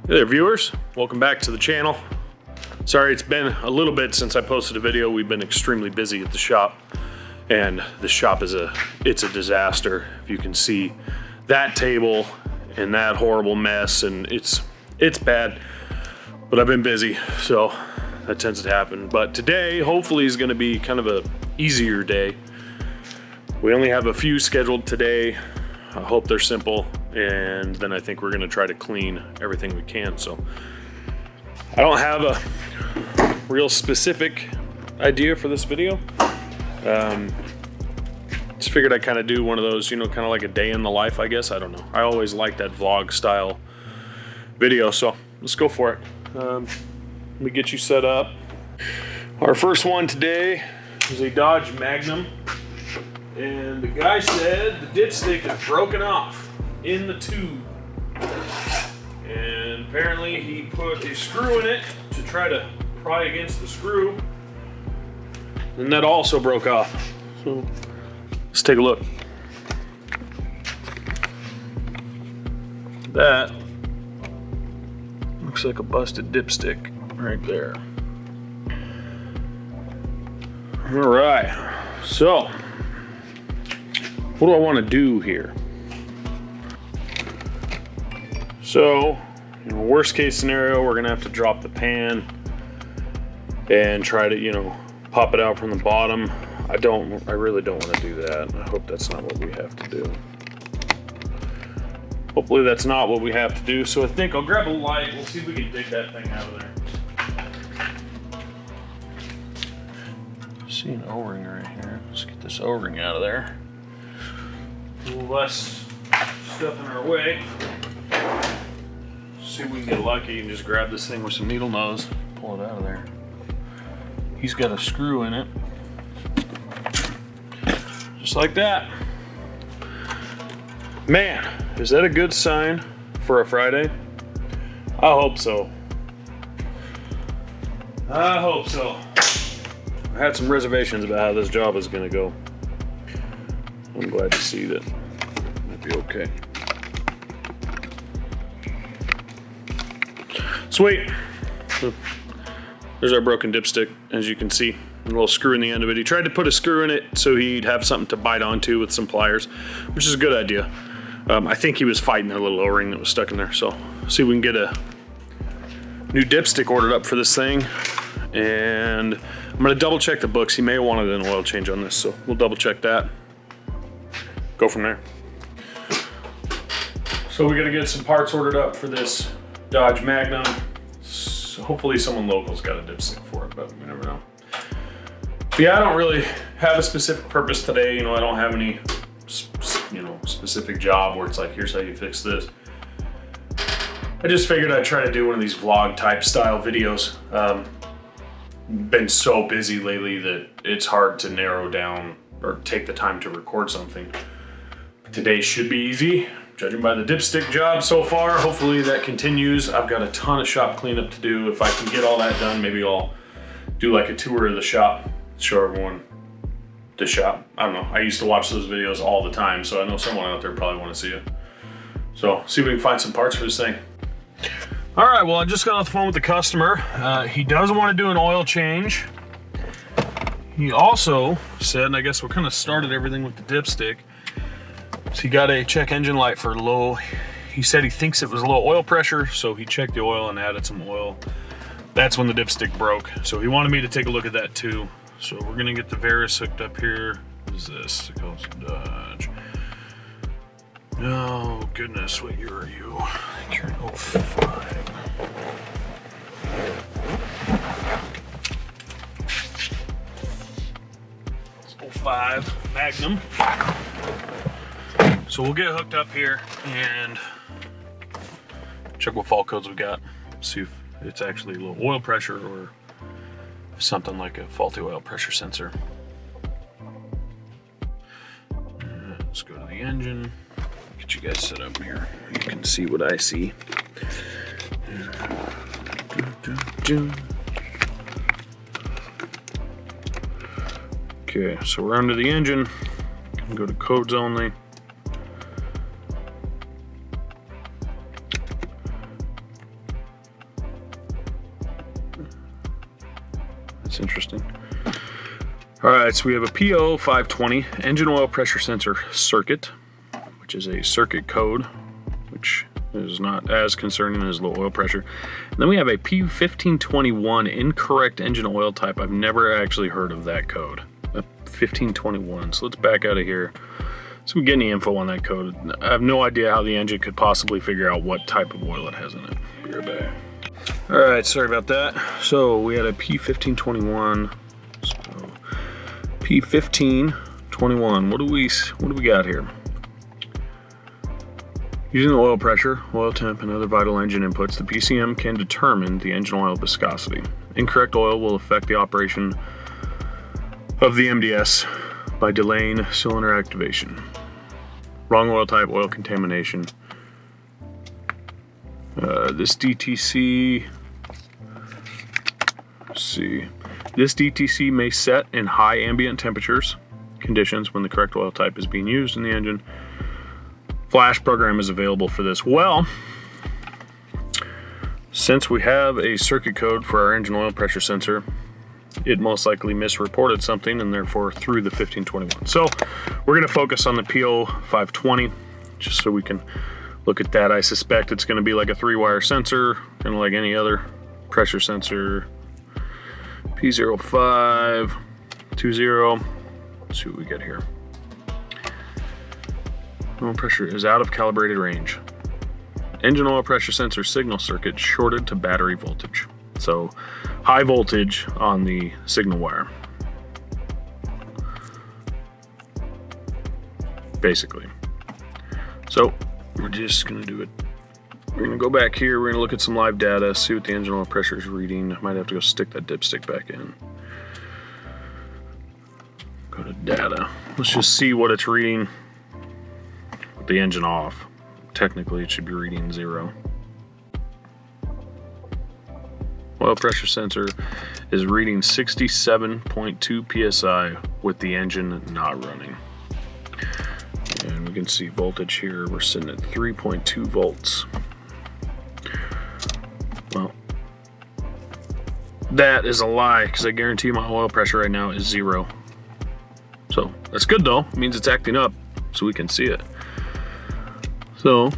Hey there viewers, welcome back to the channel. Sorry it's been a little bit since I posted a video. We've been extremely busy at the shop, and the shop is a disaster. If you can see that table and that horrible mess, and it's bad, but I've been busy, so that tends to happen. But today hopefully is going to be kind of a easier day. We only have a few scheduled today. I hope they're simple, and then I think we're gonna try to clean everything we can. So I don't have a real specific idea for this video. Just figured I'd kind of do one of those, you know, kind of like a day in the life, I guess. I don't know. I always like that vlog style video, so let's go for it. Let me get you set up. Our first one today is a Dodge Magnum. And the guy said the dipstick is broken off in the tube. And apparently he put a screw in it to try to pry against the screw. And that also broke off. So let's take a look. That looks like a busted dipstick right there. All right, so what do I want to do here? So, worst case scenario, we're gonna have to drop the pan and try to, you know, pop it out from the bottom. I really don't want to do that. I hope that's not what we have to do. Hopefully that's not what we have to do. So I think I'll grab a light. We'll see if we can dig that thing out of there. See an O-ring right here. Let's get this O-ring out of there. A little less stuff in our way. See if we can get lucky and just grab this thing with some needle nose, pull it out of there. He's got a screw in it. Just like that. Man, is that a good sign for a Friday? I hope so. I hope so. I had some reservations about how this job is gonna go. I'm glad to see that might be okay. Sweet. There's our broken dipstick, as you can see. A little screw in the end of it. He tried to put a screw in it so he'd have something to bite onto with some pliers, which is a good idea. I think he was fighting that little O-ring that was stuck in there. So see if we can get a new dipstick ordered up for this thing. And I'm gonna double check the books. He may have wanted an oil change on this, so we'll double check that. Go from there. So we gotta get some parts ordered up for this Dodge Magnum. So hopefully someone local's got a dipstick for it, but we never know. But yeah, I don't really have a specific purpose today. You know, I don't have any, you know, specific job where it's like, here's how you fix this. I just figured I'd try to do one of these vlog type style videos. Been so busy lately that it's hard to narrow down or take the time to record something. Today should be easy, judging by the dipstick job so far. Hopefully that continues. I've got a ton of shop cleanup to do. If I can get all that done, maybe I'll do like a tour of the shop, show everyone the shop. I don't know. I used to watch those videos all the time, so I know someone out there probably want to see it. So see if we can find some parts for this thing. All right, well, I just got off the phone with the customer. He does want to do an oil change. He also said, and I guess we kind of started everything with the dipstick. So he got a check engine light for low. He said he thinks it was low oil pressure, so he checked the oil and added some oil. That's when the dipstick broke. So he wanted me to take a look at that too. So we're gonna get the Verus hooked up here. What is this? It goes Dodge. Oh goodness, what year are you? I think you're in 05. It's 05 Magnum. So we'll get hooked up here and check what fault codes we got. See if it's actually low oil pressure or something like a faulty oil pressure sensor. Let's go to the engine. Get you guys set up here. You can see what I see. Okay, so we're under the engine. Go to codes only. It's interesting. All right, so we have a P0520 engine oil pressure sensor circuit, which is a circuit code, which is not as concerning as low oil pressure. And then we have a P1521 incorrect engine oil type. I've never actually heard of that code, a 1521. So let's back out of here. So we get any info on that code. I have no idea how the engine could possibly figure out what type of oil it has in it. Be right back. All right, sorry about that. So we had a P1521. So P1521. What do we got here? Using the oil pressure, oil temp, and other vital engine inputs, the PCM can determine the engine oil viscosity. Incorrect oil will affect the operation of the MDS by delaying cylinder activation. Wrong oil type, oil contamination. This DTC, let's see. This DTC may set in high ambient temperatures conditions when the correct oil type is being used in the engine. Flash program is available for this. Well, since we have a circuit code for our engine oil pressure sensor, it most likely misreported something and therefore threw the 1521. So we're going to focus on the P0520 just so we can look at that. I suspect it's going to be like a 3-wire sensor, kind of like any other pressure sensor. P0520. Let's see what we get here. Oil pressure is out of calibrated range. Engine oil pressure sensor signal circuit shorted to battery voltage. So high voltage on the signal wire. Basically. So we're just gonna do it. We're gonna go back here, we're gonna look at some live data, see what the engine oil pressure is reading. I might have to go stick that dipstick back in. Go to data. Let's just see what it's reading with the engine off. Technically it should be reading 0. Oil pressure sensor is reading 67.2 psi with the engine not running. And we can see voltage here, we're sitting at 3.2 volts. Well, that is a lie, because I guarantee my oil pressure right now is 0. So that's good though, it means it's acting up so we can see it. So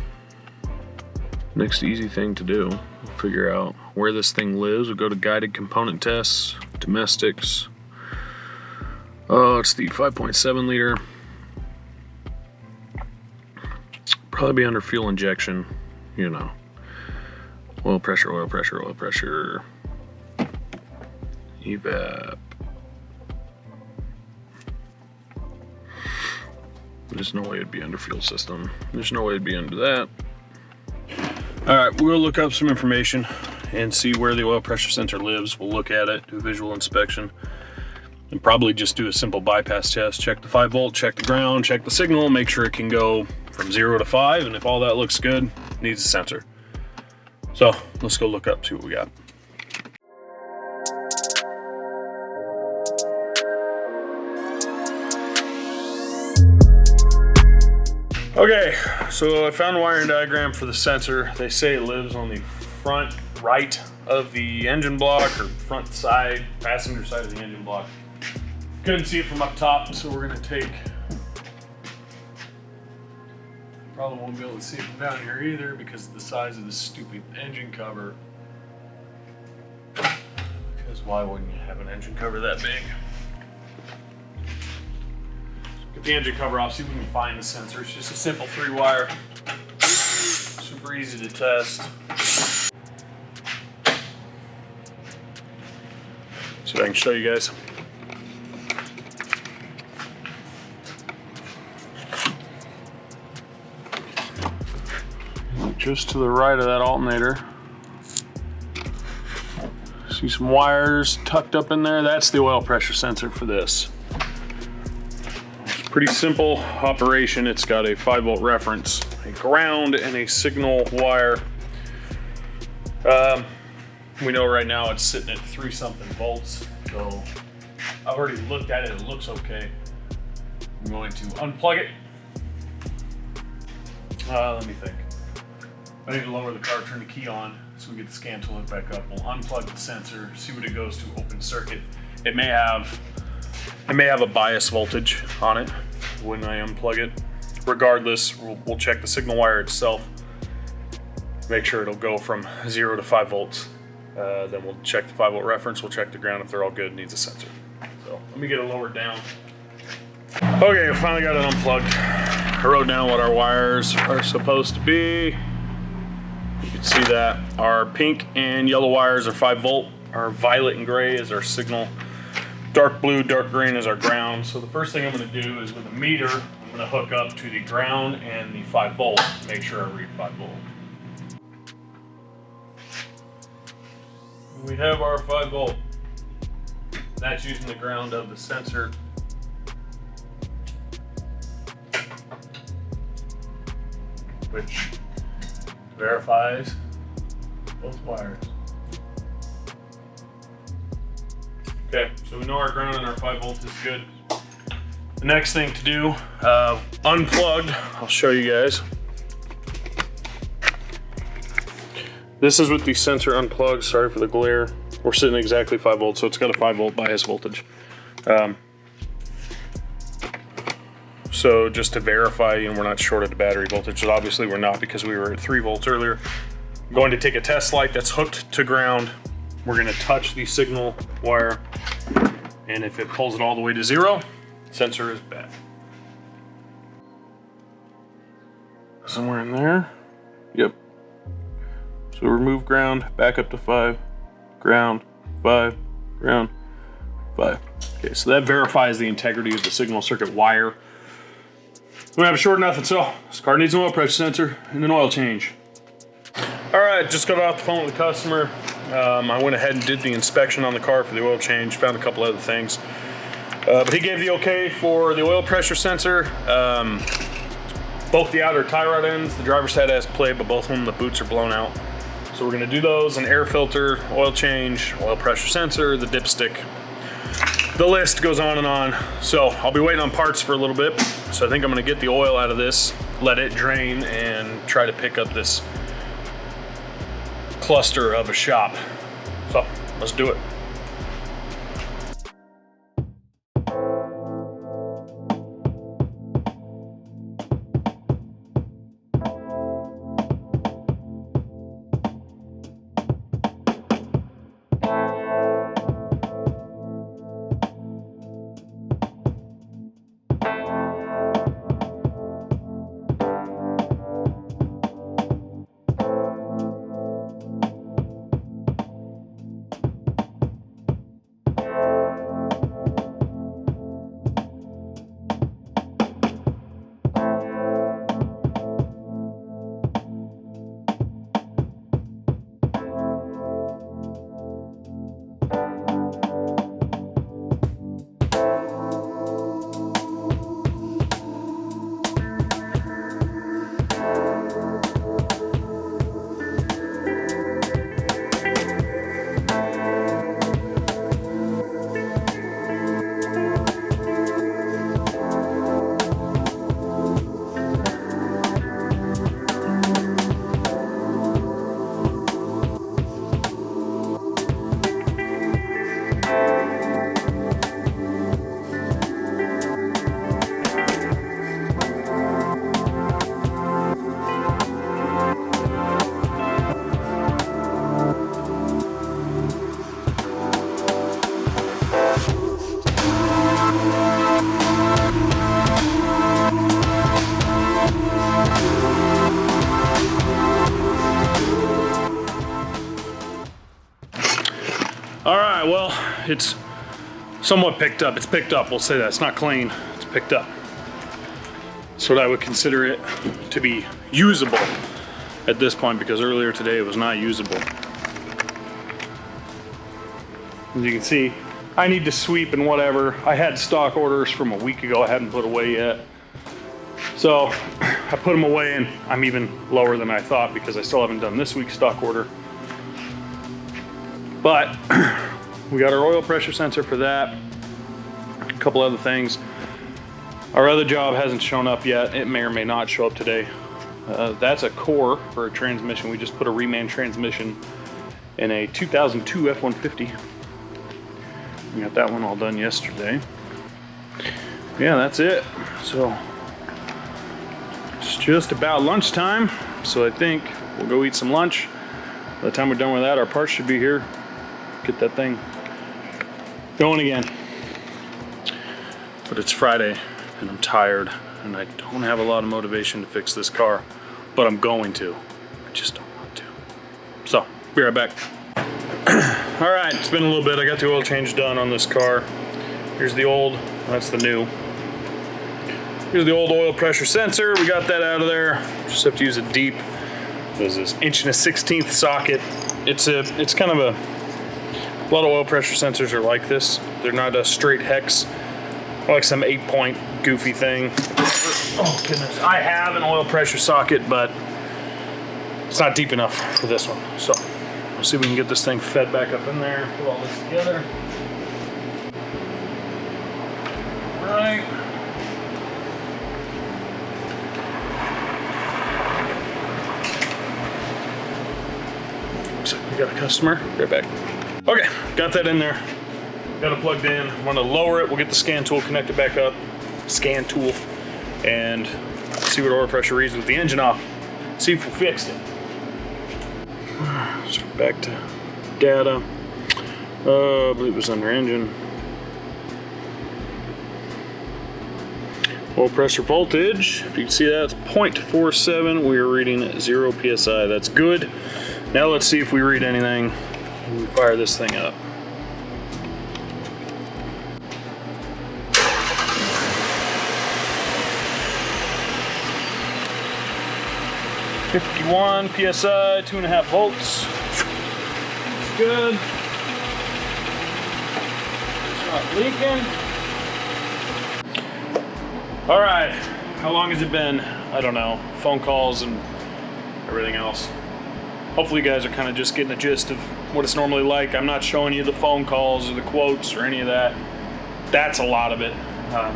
next easy thing to do, we'll figure out where this thing lives. We'll go to guided component tests, domestics. Oh, it's the 5.7 liter. Probably be under fuel injection, you know. Oil pressure, oil pressure, oil pressure. Evap. There's no way it'd be under fuel system. There's no way it'd be under that. All right, we'll look up some information and see where the oil pressure sensor lives. We'll look at it, do a visual inspection, and probably just do a simple bypass test. Check the 5 volt, check the ground, check the signal, make sure it can go from 0 to 5, and if all that looks good, needs a sensor. So let's go look up, see what we got. Okay, so I found a wiring diagram for the sensor. They say it lives on the front right of the engine block, or front side, passenger side of the engine block. Couldn't see it from up top, so we're gonna take, probably won't be able to see it from down here either because of the size of the stupid engine cover. Because why wouldn't you have an engine cover that big? Get the engine cover off, see if we can find the sensor. It's just a simple 3-wire. Super easy to test. See if I can show you guys. Just to the right of that alternator. See some wires tucked up in there. That's the oil pressure sensor for this. Pretty simple operation. It's got a 5 volt reference, a ground, and a signal wire. We know right now it's sitting at 3-something volts, so I've already looked at it, it looks okay. I'm going to unplug it. Let me think. I need to lower the car, turn the key on, so we get the scan tool hooked back up. We'll unplug the sensor, see what it goes to open circuit, it may have a bias voltage on it when I unplug it. Regardless, we'll check the signal wire itself, make sure it'll go from 0 to 5 volts. Then we'll check the 5 volt reference, we'll check the ground. If they're all good, it needs a sensor. So let me get it lowered down. Okay, finally got it unplugged. I wrote down what our wires are supposed to be. You can see that our pink and yellow wires are 5 volt. Our violet and gray is our signal. Dark blue, dark green is our ground. So the first thing I'm going to do is with a meter, I'm going to hook up to the ground and the 5 volt to make sure I read 5 volt. We have our 5 volt. That's using the ground of the sensor. Which verifies both wires. Okay, so we know our ground and our 5 volt is good. The next thing to do, unplugged, I'll show you guys. This is with the sensor unplugged, sorry for the glare. We're sitting at exactly 5 volts, so it's got a 5 volt bias voltage. So just to verify, we're not shorted to battery voltage, but obviously we're not because we were at 3 volts earlier. I'm going to take a test light that's hooked to ground. We're going to touch the signal wire, and if it pulls it all the way to 0, sensor is bad. Somewhere in there. Yep. So remove ground, back up to 5, ground, 5, ground, 5. Okay, so that verifies the integrity of the signal circuit wire. We have a short nothing, so this car needs an oil pressure sensor and an oil change. All right, just got off the phone with the customer. I went ahead and did the inspection on the car for the oil change, found a couple other things. But he gave the okay for the oil pressure sensor. Both the outer tie rod ends, the driver's side has play, but both of them, the boots are blown out. So we're gonna do those, an air filter, oil change, oil pressure sensor, the dipstick. The list goes on and on. So I'll be waiting on parts for a little bit. So I think I'm gonna get the oil out of this, let it drain, and try to pick up this cluster of a shop. So let's do it. All right, well, it's somewhat picked up. It's picked up, we'll say that. It's not clean, it's picked up. That's what I would consider it to be usable at this point, because earlier today it was not usable. As you can see, I need to sweep and whatever. I had stock orders from a week ago I hadn't put away yet. So I put them away, and I'm even lower than I thought because I still haven't done this week's stock order. But we got our oil pressure sensor for that. A couple other things. Our other job hasn't shown up yet. It may or may not show up today. That's a core for a transmission. We just put a reman transmission in a 2002 F-150. We got that one all done yesterday. Yeah, that's it. So it's just about lunchtime. So I think we'll go eat some lunch. By the time we're done with that, our parts should be here. Get that thing going again. But it's Friday and I'm tired and I don't have a lot of motivation to fix this car, but I'm going to. I just don't want to. So, be right back. All right, it's been a little bit. I got the oil change done on this car. Here's the old, that's the new. Here's the old oil pressure sensor. We got that out of there. Just have to use a deep, what is this, 1/16" socket. It's kind of a lot of oil pressure sensors are like this. They're not a straight hex, like some 8-point goofy thing. Oh goodness, I have an oil pressure socket, but it's not deep enough for this one. So we'll see if we can get this thing fed back up in there, put all this together. All right. Looks like we got a customer. Right back. Okay, got that in there. Got it plugged in. I'm gonna lower it. We'll get the scan tool connected back up. Scan tool. And see what oil pressure reads with the engine off. See if we fixed it. So back to data. I believe it was under engine. Oil pressure voltage. If you can see that, it's 0.47. We are reading 0 psi. That's good. Now let's see if we read anything when we fire this thing up. .51 psi, 2.5 volts. That's good. It's not leaking. All right, how long has it been? I don't know. Phone calls and everything else. Hopefully you guys are kind of just getting the gist of what it's normally like. I'm not showing you the phone calls or the quotes or any of that. That's a lot of it.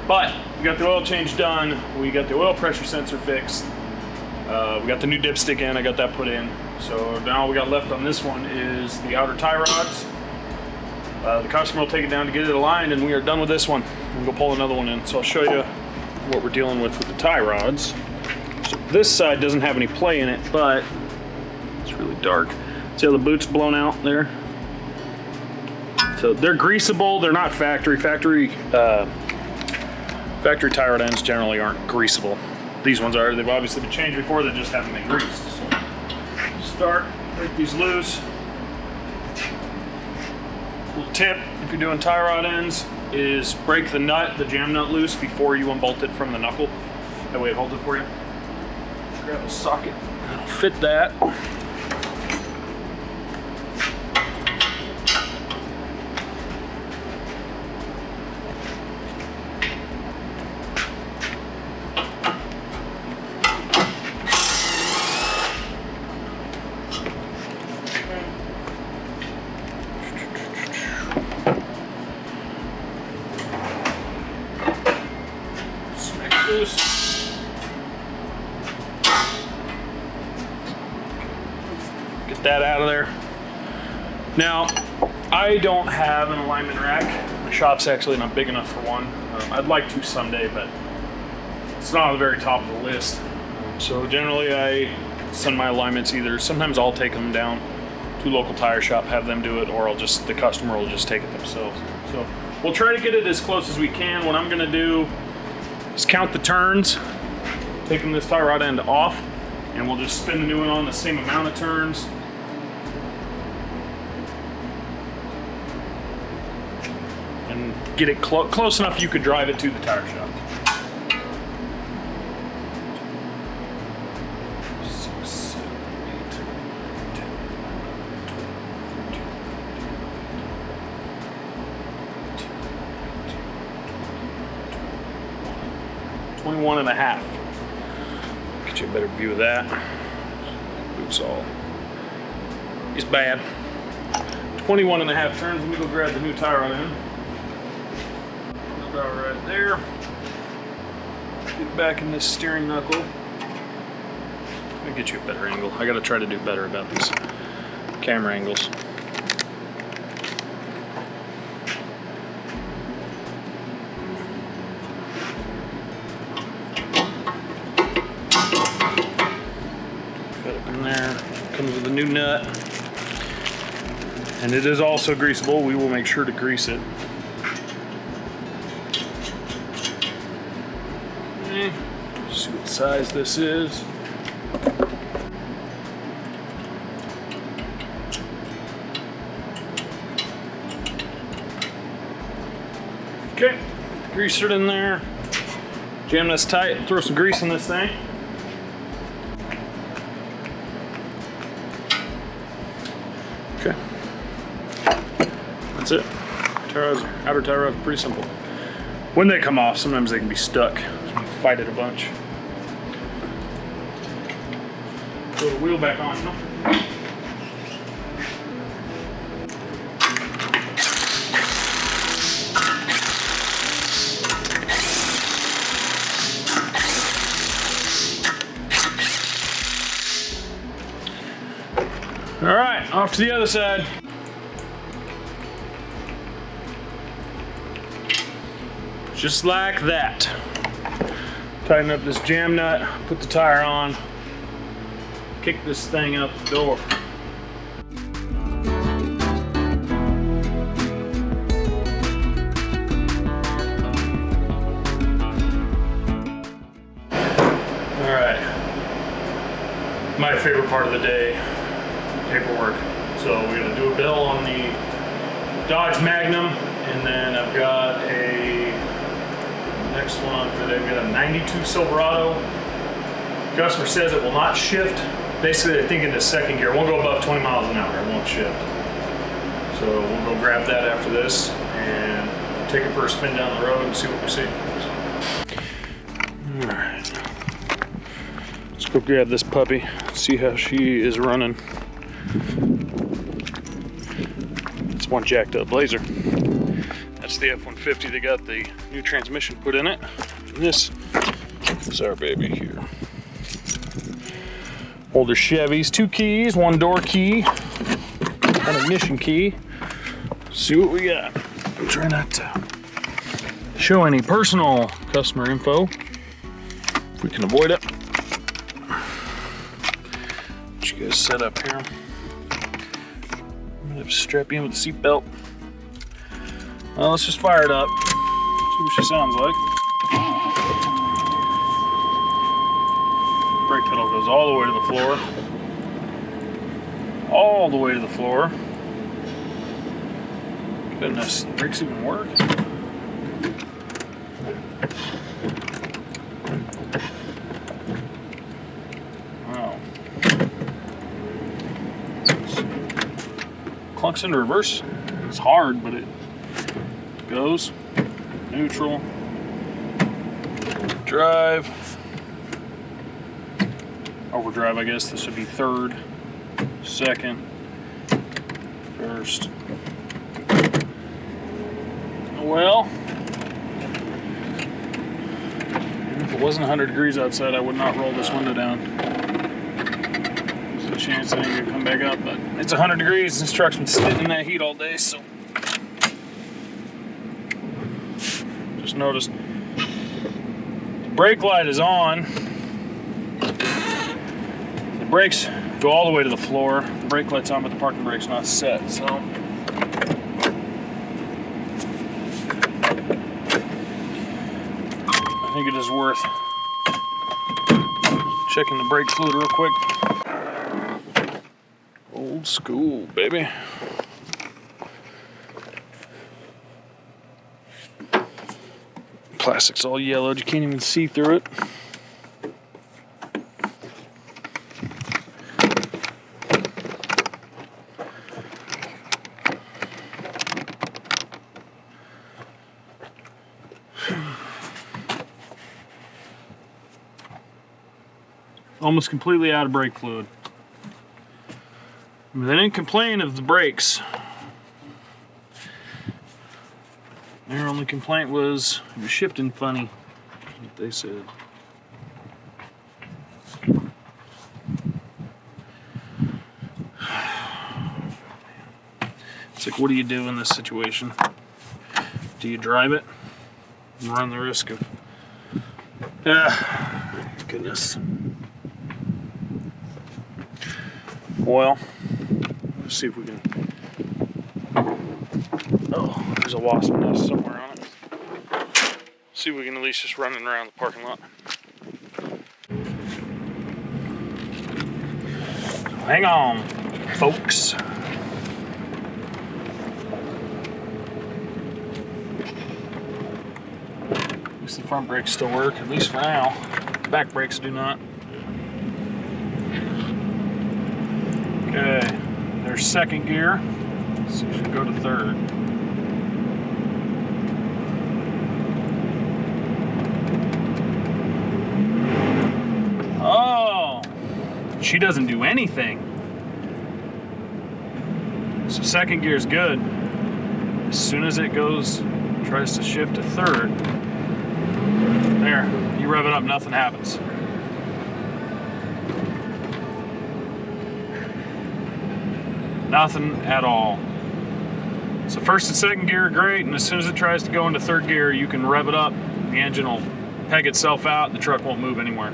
But we got the oil change done. We got the oil pressure sensor fixed. We got the new dipstick in. I got that put in. So now all we got left on this one is the outer tie rods. The customer will take it down to get it aligned and we are done with this one. We'll go pull another one in. So I'll show you what we're dealing with the tie rods. So this side doesn't have any play in it, but it's really dark. See how the boot's blown out there? So they're greasable. They're not factory. Factory tie rod ends generally aren't greasable. These ones are. They've obviously been changed before. They just haven't been greased. So start, break these loose. Little tip if you're doing tie rod ends is break the nut, the jam nut loose before you unbolt it from the knuckle. That way it holds it for you. Just grab a socket. That'll fit that. Get that out of there. Now, I don't have an alignment rack. My shop's actually not big enough for one. I'd like to someday, but it's not on the very top of the list. So generally I send my alignments either, sometimes I'll take them down to a local tire shop, have them do it, or the customer will just take it themselves. So we'll try to get it as close as we can. What I'm gonna do is count the turns, taking this tie rod end off, and we'll just spin the new one on the same amount of turns. And get it close enough you could drive it to the tire shop. 6, 7, 8, 10, 21 and a half. Get you a better view of that. Boots all. It's bad. 21 and a half turns. Let me go grab the new tie rod in. About right there. Get back in this steering knuckle. Let me get you a better angle. I gotta try to do better about these camera angles. in there. Comes with a new nut. And it is also greasable. We will make sure to grease it. Okay. See what size this is. Okay, grease it in there. Jam this tight, throw some grease in this thing. Okay, that's it. Tie rods, outer tie rods, pretty simple. When they come off, sometimes they can be stuck. So you fight it a bunch. Throw the wheel back on, you know? All right, off to the other side. Just like that. Tighten up this jam nut, put the tire on, kick this thing out the door. All right, my favorite part of the day. Paperwork. So we're gonna do a bill on the Dodge Magnum, and then I've got a next one for the, we've got a 92 Silverado. Customer says it will not shift. Basically, they're thinking the second gear won't go above 20 miles an hour. It won't shift. So we'll go grab that after this and take it for a spin down the road and see what we see. All right, let's go grab this puppy. See how she is running. It's one jacked up Blazer. That's the F-150 that got the new transmission put in it. And this is our baby here. Older Chevys, 2 keys, 1 door key, 1 ignition key. See what we got. I'm trying not to show any personal customer info if we can avoid it. Get you guys set up here. I'm gonna strap you in with the seat belt. Well, let's just fire it up. See what she sounds like. Brake pedal goes all the way to the floor. All the way to the floor. Goodness, the brakes even work. Wow. Clunks into reverse. It's hard, but it goes. Neutral. Drive. Overdrive, I guess this should be third, second, first. Well, if it wasn't 100 degrees outside, I would not roll this window down. There's a chance that I'm gonna come back up, but it's 100 degrees. This truck's been sitting in that heat all day, so. Just noticed the brake light is on. The brakes go all the way to the floor. The brake light's on, but the parking brake's not set, so. I think it is worth checking the brake fluid real quick. Old school, baby. Plastic's all yellowed, you can't even see through it. Almost completely out of brake fluid. They didn't complain of the brakes. Their only complaint was it was shifting funny, what they said. It's like, what do you do in this situation? Do you drive it and run the risk of, goodness. oil. Let's see if we can. Oh, there's a wasp nest somewhere on it. See if we can at least just run it around the parking lot. Hang on, folks. At least the front brakes still work, at least for now. The back brakes do not. Okay, there's second gear. So we should go to third. Oh, she doesn't do anything. So second gear is good. As soon as it tries to shift to third, there, you rev it up, nothing happens. Nothing at all. So first and second gear are great, and as soon as it tries to go into third gear, you can rev it up, the engine will peg itself out, the truck won't move anywhere.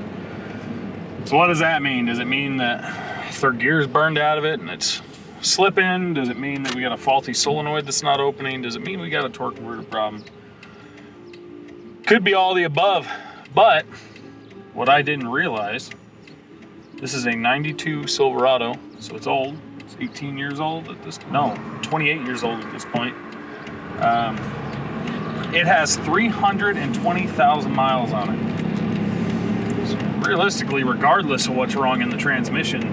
So what does that mean? Does it mean that third gear is burned out of it and it's slipping? Does it mean that we got a faulty solenoid that's not opening? Does it mean we got a torque converter problem? Could be all the above, but what I didn't realize, this is a 92 Silverado, so it's old. It's 18 years old at this, no, 28 years old at this point. It has 320,000 miles on it. So realistically, regardless of what's wrong in the transmission,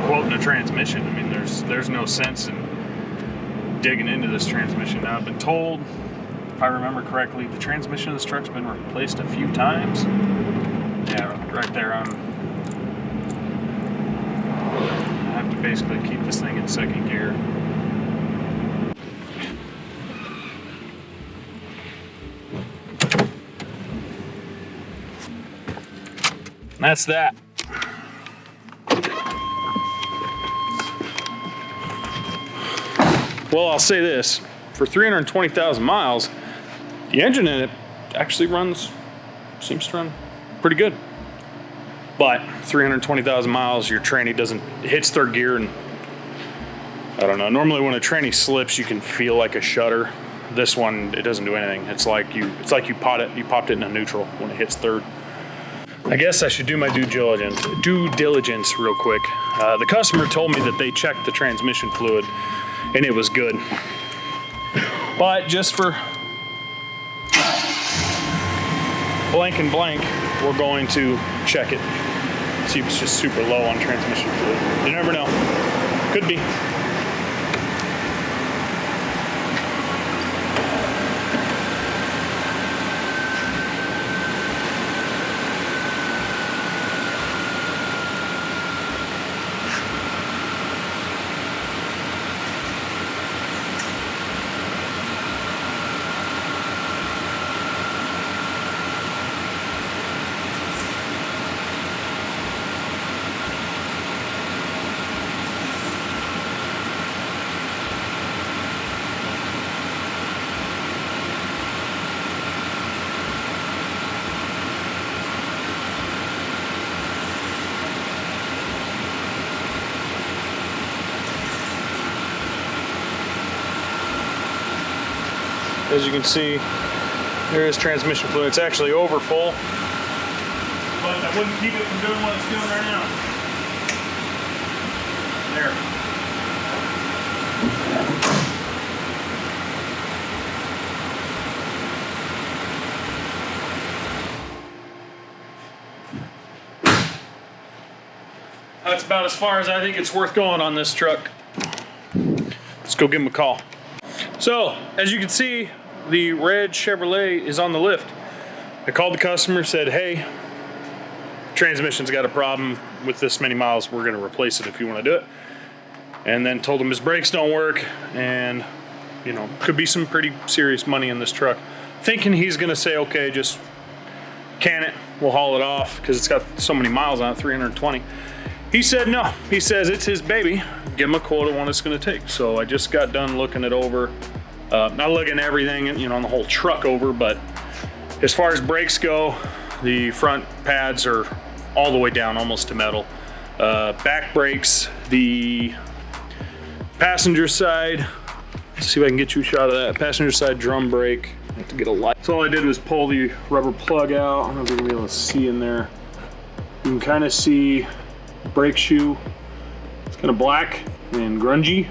quoting a transmission, I mean, there's no sense in digging into this transmission. Now, I've been told, if I remember correctly, the transmission of this truck's been replaced a few times. Yeah, right there on. I have to basically keep this thing in second gear. And that's that. Well, I'll say this, for 320,000 miles, the engine in it actually seems to run pretty good. But 320,000 miles, your tranny it hits third gear, and I don't know. Normally when a tranny slips, you can feel like a shudder. This one, it doesn't do anything. It's like you popped it in a neutral when it hits third. I guess I should do my due diligence real quick. The customer told me that they checked the transmission fluid and it was good. But just for blank and blank, we're going to check it. See if it's just super low on transmission fluid. You never know. Could be. As you can see, there is transmission fluid. It's actually over full, but I wouldn't keep it from doing what it's doing right now. There. That's about as far as I think it's worth going on this truck. Let's go give him a call. So, as you can see, the red Chevrolet is on the lift. I called the customer, said, hey, transmission's got a problem with this many miles. We're gonna replace it if you wanna do it. And then told him his brakes don't work and, you know, could be some pretty serious money in this truck. Thinking he's gonna say, okay, just can it, we'll haul it off because it's got so many miles on it, 320. He said no, he says it's his baby. Give him a quote on what it's gonna take. So I just got done looking it over. Not looking at everything, you know, on the whole truck over, but as far as brakes go, the front pads are all the way down almost to metal. back brakes, the passenger side. Let's see if I can get you a shot of that. Passenger side drum brake. I have to get a light. So all I did was pull the rubber plug out. I don't know if you're gonna be able to see in there. You can kind of see brake shoe. It's kind of black and grungy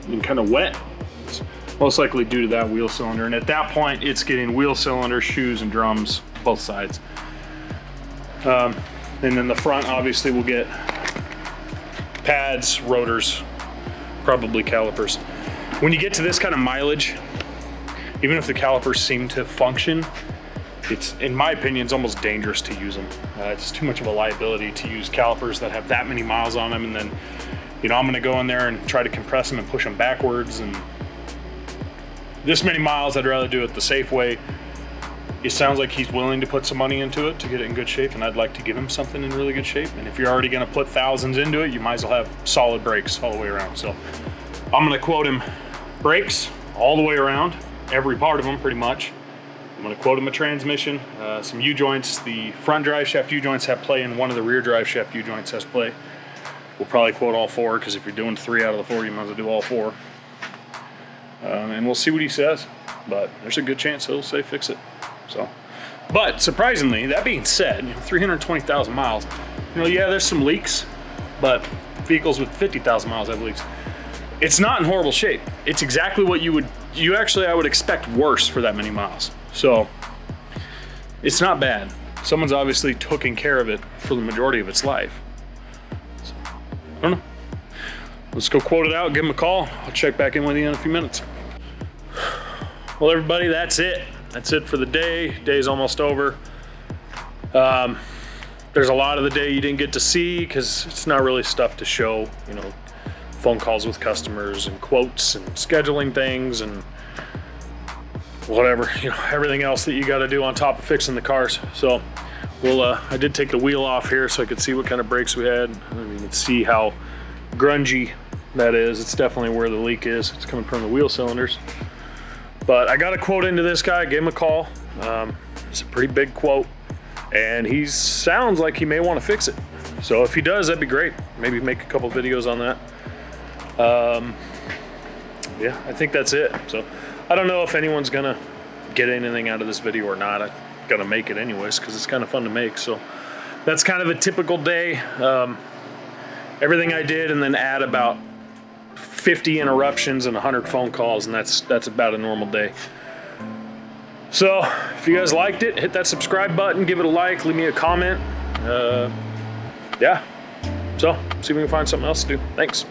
and kind of wet. It's most likely due to that wheel cylinder. And at that point, it's getting wheel cylinder, shoes, and drums, both sides. And then the front obviously will get pads, rotors, probably calipers. When you get to this kind of mileage, even if the calipers seem to function, it's, in my opinion, it's almost dangerous to use them. It's too much of a liability to use calipers that have that many miles on them, and then, you know, I'm gonna go in there and try to compress them and push them backwards, and this many miles, I'd rather do it the safe way. It sounds like he's willing to put some money into it to get it in good shape, and I'd like to give him something in really good shape. And if you're already gonna put thousands into it, you might as well have solid brakes all the way around. So I'm gonna quote him brakes all the way around, every part of them pretty much. I'm gonna quote him a transmission, some U-joints. The front drive shaft U-joints have play, and one of the rear drive shaft U-joints has play. We'll probably quote all four, because if you're doing 3 out of the 4, you might as well do all 4. And we'll see what he says, but there's a good chance he'll say fix it. So, but surprisingly, that being said, 320,000 miles, you know, yeah, there's some leaks, but vehicles with 50,000 miles have leaks. It's not in horrible shape. It's exactly what I would expect worse for that many miles. So it's not bad. Someone's obviously taken care of it for the majority of its life. So, I don't know. Let's go quote it out, give him a call. I'll check back in with you in a few minutes. Well, everybody, that's it. That's it for the day. Day's almost over. There's a lot of the day you didn't get to see because it's not really stuff to show, you know, phone calls with customers and quotes and scheduling things and whatever, you know, everything else that you got to do on top of fixing the cars. So I did take the wheel off here so I could see what kind of brakes we had. I mean, you can see how grungy that is. It's definitely where the leak is. It's coming from the wheel cylinders. But I got a quote into this guy, gave him a call. It's a pretty big quote, and he sounds like he may want to fix it. So if he does, that'd be great. Maybe make a couple videos on that. Yeah, I think that's it. So I don't know if anyone's gonna get anything out of this video or not. I'm gonna make it anyways because it's kind of fun to make. So that's kind of a typical day. Everything I did, and then add about 50 interruptions and 100 phone calls, and that's about a normal day. So if you guys liked it, hit that subscribe button, give it a like, leave me a comment. Yeah, so see if we can find something else to do. Thanks.